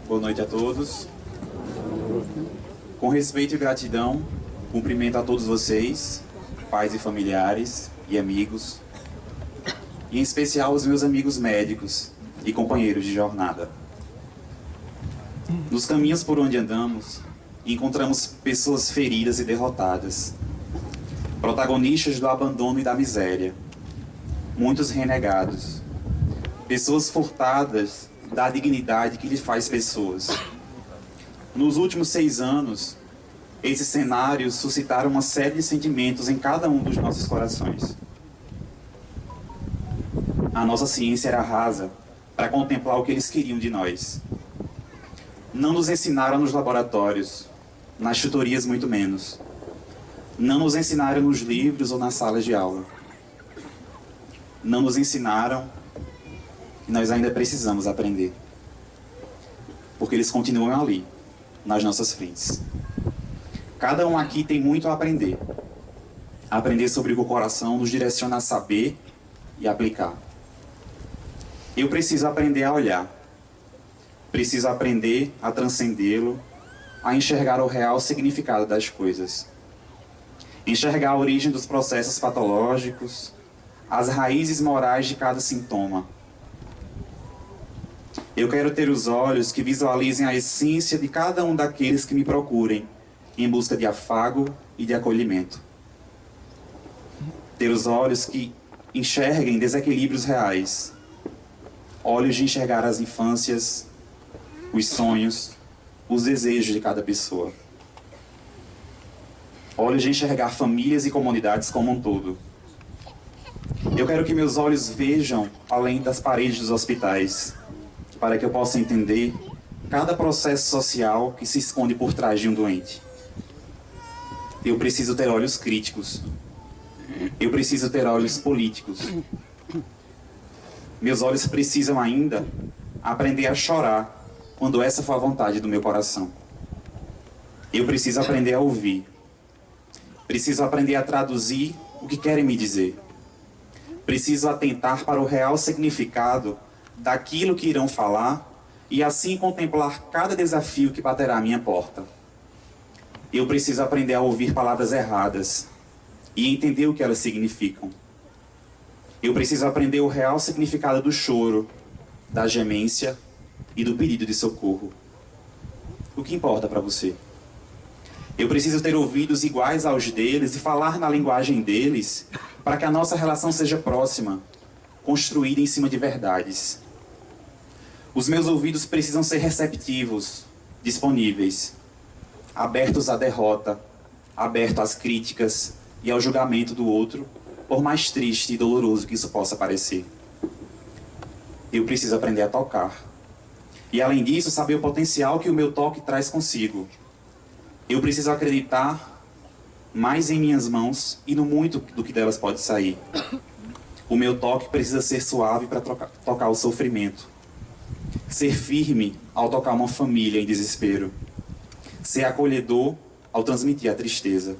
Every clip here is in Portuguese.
Boa noite a todos. Com respeito e gratidão, cumprimento a todos vocês, pais e familiares e amigos, e em especial os meus amigos médicos e companheiros de jornada. Nos caminhos por onde andamos, encontramos pessoas feridas e derrotadas, protagonistas do abandono e da miséria, muitos renegados, pessoas furtadas da dignidade que lhes faz pessoas. Nos últimos 6 anos, esses cenários suscitaram uma série de sentimentos em cada um dos nossos corações. A nossa ciência era rasa para contemplar o que eles queriam de nós. Não nos ensinaram nos laboratórios, nas tutorias muito menos. Não nos ensinaram nos livros ou nas salas de aula. Não nos ensinaram e nós ainda precisamos aprender. Porque eles continuam ali, nas nossas frentes. Cada um aqui tem muito a aprender. Aprender sobre o que o coração nos direciona a saber e aplicar. Eu preciso aprender a olhar. Preciso aprender a transcendê-lo, a enxergar o real significado das coisas. Enxergar a origem dos processos patológicos, as raízes morais de cada sintoma. Eu quero ter os olhos que visualizem a essência de cada um daqueles que me procurem, em busca de afago e de acolhimento. Ter os olhos que enxerguem desequilíbrios reais. Olhos de enxergar as infâncias, os sonhos, os desejos de cada pessoa. Olhos de enxergar famílias e comunidades como um todo. Eu quero que meus olhos vejam além das paredes dos hospitais, para que eu possa entender cada processo social que se esconde por trás de um doente. Eu preciso ter olhos críticos. Eu preciso ter olhos políticos. Meus olhos precisam ainda aprender a chorar quando essa for a vontade do meu coração. Eu preciso aprender a ouvir. Preciso aprender a traduzir o que querem me dizer. Preciso atentar para o real significado daquilo que irão falar e assim contemplar cada desafio que baterá à minha porta. Eu preciso aprender a ouvir palavras erradas e entender o que elas significam. Eu preciso aprender o real significado do choro, da gemência e do pedido de socorro. O que importa para você? Eu preciso ter ouvidos iguais aos deles e falar na linguagem deles para que a nossa relação seja próxima, construída em cima de verdades. Os meus ouvidos precisam ser receptivos, disponíveis, abertos à derrota, abertos às críticas e ao julgamento do outro, por mais triste e doloroso que isso possa parecer. Eu preciso aprender a tocar. E além disso, saber o potencial que o meu toque traz consigo. Eu preciso acreditar mais em minhas mãos e no muito do que delas pode sair. O meu toque precisa ser suave para tocar o sofrimento. Ser firme ao tocar uma família em desespero. Ser acolhedor ao transmitir a tristeza.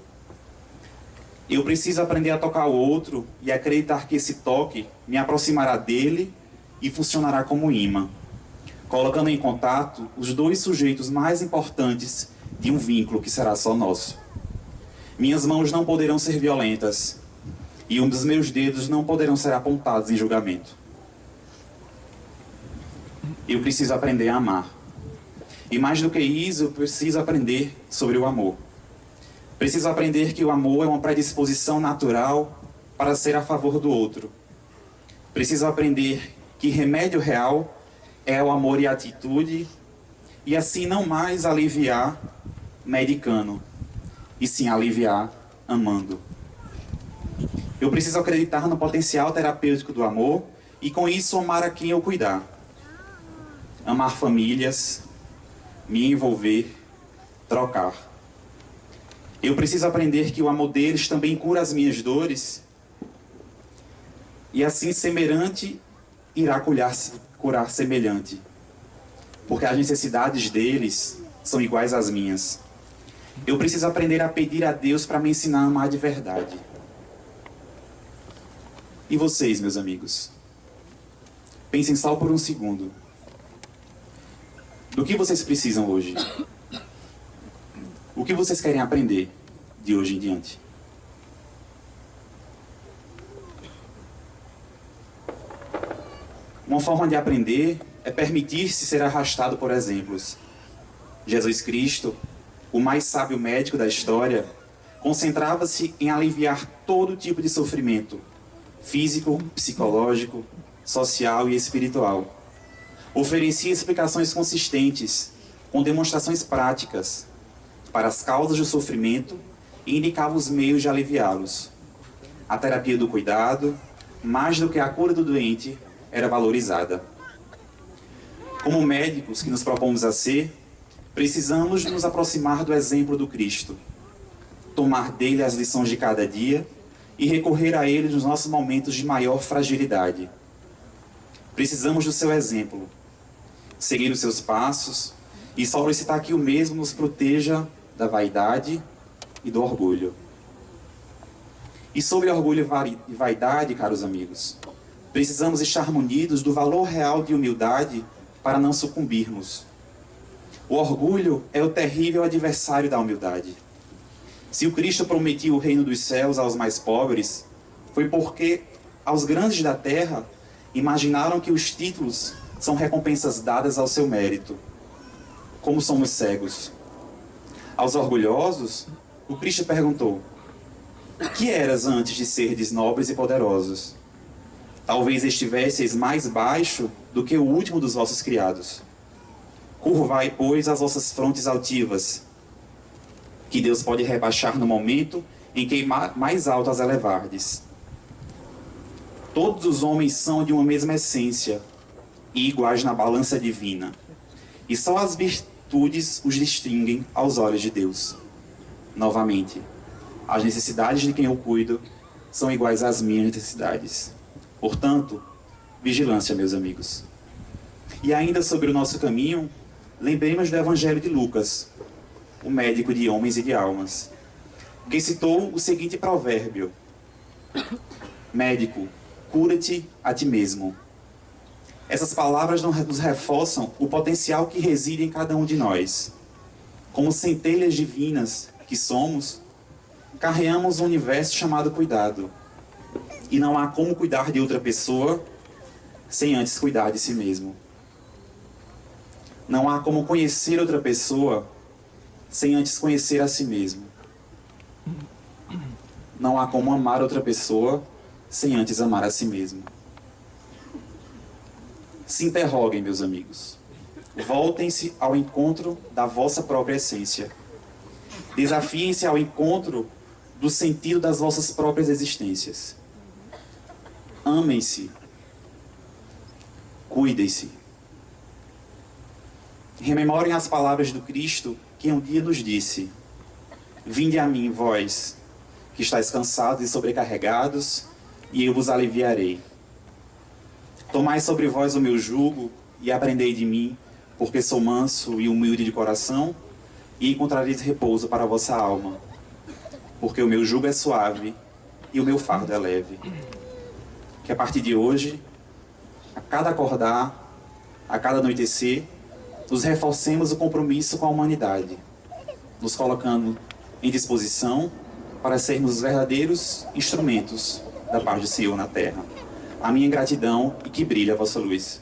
Eu preciso aprender a tocar o outro e acreditar que esse toque me aproximará dele e funcionará como imã, colocando em contato os dois sujeitos mais importantes de um vínculo que será só nosso. Minhas mãos não poderão ser violentas e um dos meus dedos não poderão ser apontados em julgamento. Eu preciso aprender a amar. E mais do que isso, eu preciso aprender sobre o amor. Preciso aprender que o amor é uma predisposição natural para ser a favor do outro. Preciso aprender que remédio real é o amor e a atitude, e assim não mais aliviar medicando, e sim aliviar amando. Eu preciso acreditar no potencial terapêutico do amor e com isso amar a quem eu cuidar. Amar famílias, me envolver, trocar. Eu preciso aprender que o amor deles também cura as minhas dores e assim semelhante irá curar semelhante. Porque as necessidades deles são iguais às minhas. Eu preciso aprender a pedir a Deus para me ensinar a amar de verdade. E vocês, meus amigos? Pensem só por um segundo. Do que vocês precisam hoje? O que vocês querem aprender de hoje em diante? Uma forma de aprender é permitir-se ser arrastado por exemplos. Jesus Cristo, o mais sábio médico da história, concentrava-se em aliviar todo tipo de sofrimento, físico, psicológico, social e espiritual. Oferecia explicações consistentes, com demonstrações práticas, para as causas do sofrimento e indicava os meios de aliviá-los. A terapia do cuidado, mais do que a cura do doente, era valorizada. Como médicos que nos propomos a ser, precisamos nos aproximar do exemplo do Cristo, tomar dele as lições de cada dia e recorrer a ele nos nossos momentos de maior fragilidade. Precisamos do seu exemplo, seguir os seus passos e solicitar que o mesmo nos proteja da vaidade e do orgulho. E sobre orgulho e vaidade, caros amigos, precisamos estar munidos do valor real de humildade para não sucumbirmos. O orgulho é o terrível adversário da humildade. Se o Cristo prometia o reino dos céus aos mais pobres, foi porque aos grandes da terra imaginaram que os títulos são recompensas dadas ao seu mérito. Como somos cegos. Aos orgulhosos, o Cristo perguntou: que eras antes de serdes nobres e poderosos? Talvez estivesseis mais baixo do que o último dos vossos criados. Curvai, pois, as vossas frontes altivas, que Deus pode rebaixar no momento em que mais alto as elevardes. Todos os homens são de uma mesma essência e iguais na balança divina, e só as virtudes os distinguem aos olhos de Deus. Novamente, as necessidades de quem eu cuido são iguais às minhas necessidades. Portanto, vigilância, meus amigos. E ainda sobre o nosso caminho, lembremos do Evangelho de Lucas, o médico de homens e de almas, que citou o seguinte provérbio: médico, cura-te a ti mesmo. Essas palavras nos reforçam o potencial que reside em cada um de nós. Como centelhas divinas que somos, carreamos um universo chamado cuidado. E não há como cuidar de outra pessoa sem antes cuidar de si mesmo. Não há como conhecer outra pessoa sem antes conhecer a si mesmo. Não há como amar outra pessoa sem antes amar a si mesmo. Se interroguem, meus amigos. Voltem-se ao encontro da vossa própria essência. Desafiem-se ao encontro do sentido das vossas próprias existências. Amem-se. Cuidem-se. Rememorem as palavras do Cristo que um dia nos disse: vinde a mim, vós, que estáis cansados e sobrecarregados, e eu vos aliviarei. Tomai sobre vós o meu jugo e aprendei de mim, porque sou manso e humilde de coração, e encontrareis repouso para a vossa alma. Porque o meu jugo é suave e o meu fardo é leve. Que a partir de hoje, a cada acordar, a cada anoitecer, nos reforcemos o compromisso com a humanidade, nos colocando em disposição para sermos os verdadeiros instrumentos da paz do Senhor na terra. A minha gratidão e que brilhe a vossa luz.